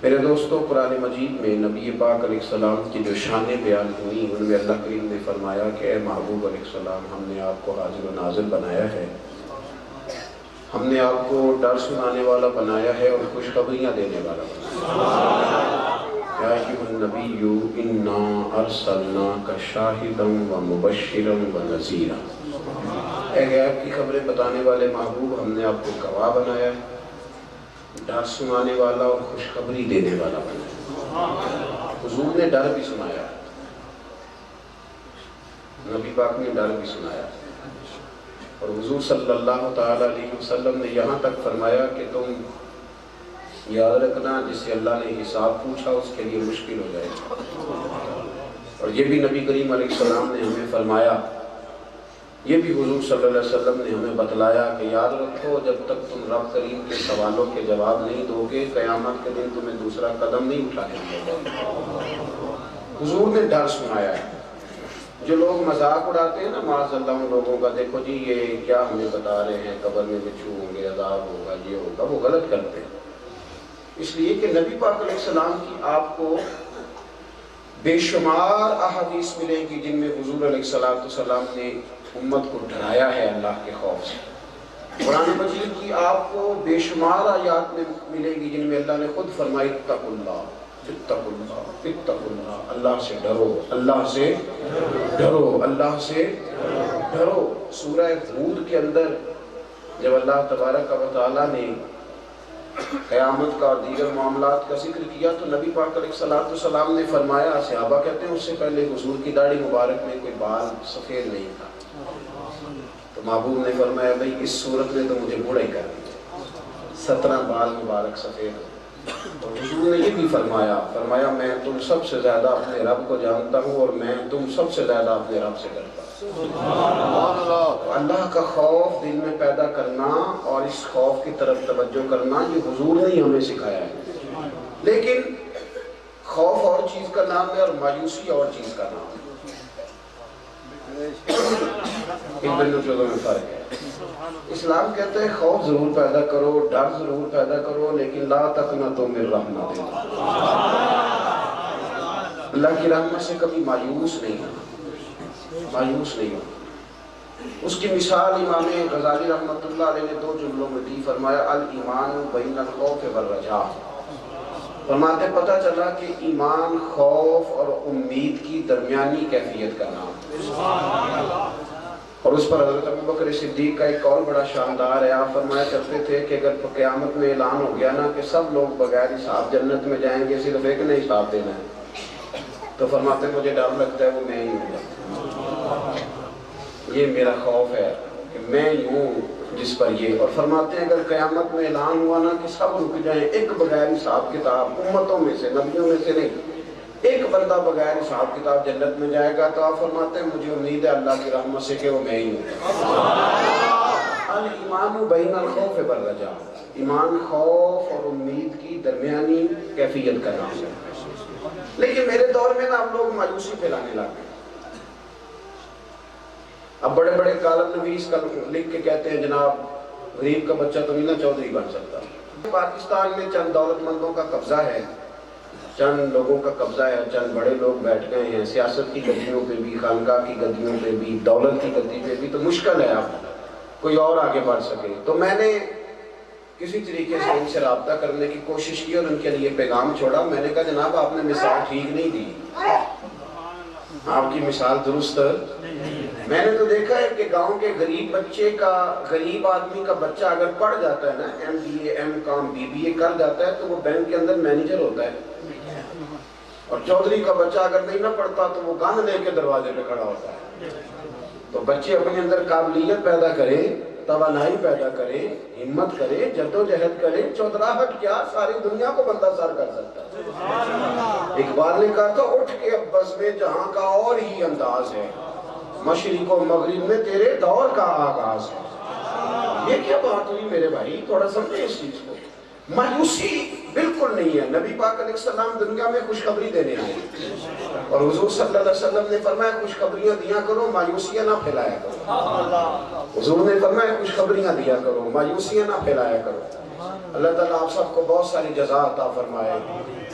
میرے دوستو، قرآن مجید میں نبی پاک علیہ السلام کی جو شانیں بیان ہوئی ان میں اللہ کریم نے فرمایا کہ اے محبوب علیہ السلام، ہم نے آپ کو حاضر و نازل بنایا ہے، ہم نے آپ کو ڈر سنانے والا بنایا ہے اور خوشخبریاں دینے والا بنایا ہے۔ یا ایھا النبی انا ارسلناک شاہدا ومبشرا ونذیرا، اے غیب کی خبریں بتانے والے محبوب، ہم نے آپ کو گواہ بنایا ہے، ڈر سنانے والا اور خوشخبری دینے والا بنایا۔ حضور نے ڈر بھی سنایا، نبی پاک نے ڈر بھی سنایا، اور حضور صلی اللہ تعالیٰ علیہ وسلم نے یہاں تک فرمایا کہ تم یاد رکھنا جس سے اللہ نے حساب پوچھا اس کے لیے مشکل ہو جائے گا۔ اور یہ بھی نبی کریم علیہ السلام نے ہمیں فرمایا، یہ بھی حضور صلی اللہ علیہ وسلم نے ہمیں بتلایا کہ یاد رکھو جب تک تم رب کریم کے سوالوں کے جواب نہیں دو گے، قیامت کے دن تمہیں دوسرا قدم نہیں اٹھانے دے گا۔ حضور نے ڈر سنایا ہے۔ جو لوگ مذاق اڑاتے ہیں نا معاذ اللہ ان لوگوں کا، دیکھو جی یہ کیا ہمیں بتا رہے ہیں، قبر میں بچھو ہوں گے، عذاب ہوگا، یہ ہوگا، وہ غلط کرتے ہیں۔ اس لیے کہ نبی پاک علیہ السلام کی آپ کو بے شمار احادیث ملیں گی جن میں حضور علیہ السلام نے امت کو ڈرایا ہے اللہ کے خوف سے۔ قرآن مجید کی آپ کو بے شمار آیات میں ملے گی جن میں اللہ نے خود فرمائی اتقوا اللہ، اتقوا اللہ، اتقوا اللہ، اللہ سے ڈرو، اللہ سے ڈرو، اللہ سے ڈرو۔ سورہ ہود کے اندر جب اللہ تبارک و تعالیٰ نے قیامت کا اور دیگر معاملات کا ذکر کیا تو نبی پاک علیہ السلام نے فرمایا، صحابہ کہتے ہیں اس سے پہلے حضور کی داڑھی مبارک میں کوئی بال سفید نہیں تھا، تو محبوب نے فرمایا بھئی اس صورت میں تو مجھے بوڑھا ہی کر دیجیے، 17 بال مبارک سفید ہو۔ اور حضور نے یہ بھی فرمایا میں تم سب سے زیادہ اپنے رب کو جانتا ہوں اور میں تم سب سے زیادہ اپنے رب سے ڈرتا ہوں۔ اللہ کا خوف دل میں پیدا کرنا اور اس خوف کی طرف توجہ کرنا یہ حضور نے ہی ہمیں سکھایا ہے۔ لیکن خوف اور چیز کا نام ہے اور مایوسی اور چیز کا نام ہے، ان دونوں چیزوں میں فرق ہے۔ اسلام کہتا ہے خوف ضرور پیدا کرو، ڈر ضرور پیدا کرو، لیکن لا تقنطوا من رحمت اللہ کی رحمت سے کبھی مایوس نہیں ہونا، مایوس نہیں ہونا۔ اس کی مثال امام غزالی رحمۃ اللہ علیہ نے 2 جملوں میں دی، فرمایا الایمان بین الخوف والرجاء، فرماتے پتہ چلا کہ ایمان خوف اور امید کی درمیانی کیفیت کا نام ہے۔ اور اس پر حضرت ابوبکر صدیق کا ایک قول بڑا شاندار ہے، آپ فرمایا کرتے تھے کہ اگر قیامت میں اعلان ہو گیا نا کہ سب لوگ بغیر حساب جنت میں جائیں گے، صرف ایک نے حساب دینا ہے، تو فرماتے مجھے ڈر لگتا ہے وہ میں ہی ہوں، یہ میرا خوف ہے کہ میں ہی ہوں جس پر یہ۔ اور فرماتے ہیں اگر قیامت میں اعلان ہوا نا کہ سب رک جائیں، ایک بغیر حساب کتاب امتوں میں سے، نبیوں میں سے نہیں، ایک بندہ بغیر حساب کتاب جنت میں جائے گا، تو آپ فرماتے ہیں مجھے امید ہے اللہ کی رحمت سے کہ وہ میں ہی ہوں۔ الایمان بین الخوف والرجاء، ایمان خوف اور امید کی درمیانی کیفیت کا نام ہے۔ لیکن میرے دور میں نا ہم لوگ مایوسی پھیلانے لگے، اب بڑے بڑے کالم نویس کا لکھ کے کہتے ہیں جناب غریب کا بچہ تو مینا چودھری بن سکتا۔ پاکستان میں چند دولت مندوں کا قبضہ ہے، چند لوگوں کا قبضہ ہے، چند بڑے لوگ بیٹھ گئے ہیں سیاست کی گدیوں پہ بھی، خانقاہ کی گدیوں پہ بھی، دولت کی گدی پہ بھی، تو مشکل ہے اب کوئی اور آگے بڑھ سکے۔ تو میں نے کسی طریقے سے ان سے رابطہ کرنے کی کوشش کی اور ان کے لیے پیغام چھوڑا۔ میں نے کہا جناب آپ نے مثال ٹھیک نہیں دی، آپ کی مثال درست۔ میں نے تو دیکھا ہے کہ گاؤں کے غریب بچے کا، غریب آدمی کا بچہ اگر پڑھ جاتا ہے نا، MBA M.Com BBA کر جاتا ہے تو وہ بینک کے اندر مینیجر ہوتا ہے، اور چودھری کا بچہ اگر نہیں نہ پڑھتا تو وہ گند لے کے دروازے پہ کھڑا ہوتا ہے۔ تو بچے اپنے اندر قابلیت پیدا کریں، توانائی پیدا کریں، ہمت کریں، جدوجہد کریں، چودراہٹ کیا ساری دنیا کو بندہ سر کر سکتا ہے۔ اقبال نے کہا تھا اٹھ کے اب بزمِ جہاں کا اور ہی انداز ہے، مشرق و مغرب میں تیرے دور کا آغاز ہے۔ یہ کیا بات ہوئی میرے بھائی، تھوڑا سمجھیں اس چیز کو۔ مایوسی بالکل نہیں ہے۔ نبی پاک علیہ السلام دنیا میں خوشخبری دینے آئے اور حضور صلی اللہ علیہ وسلم نے فرمایا خوشخبریاں دیا کرو، مایوسیاں نہ پھیلایا کرو۔ حضور نے فرمایا خوشخبریاں دیا کرو، مایوسیاں نہ پھیلایا کرو۔ اللہ تعالیٰ آپ سب کو بہت ساری جزا عطا فرمائے.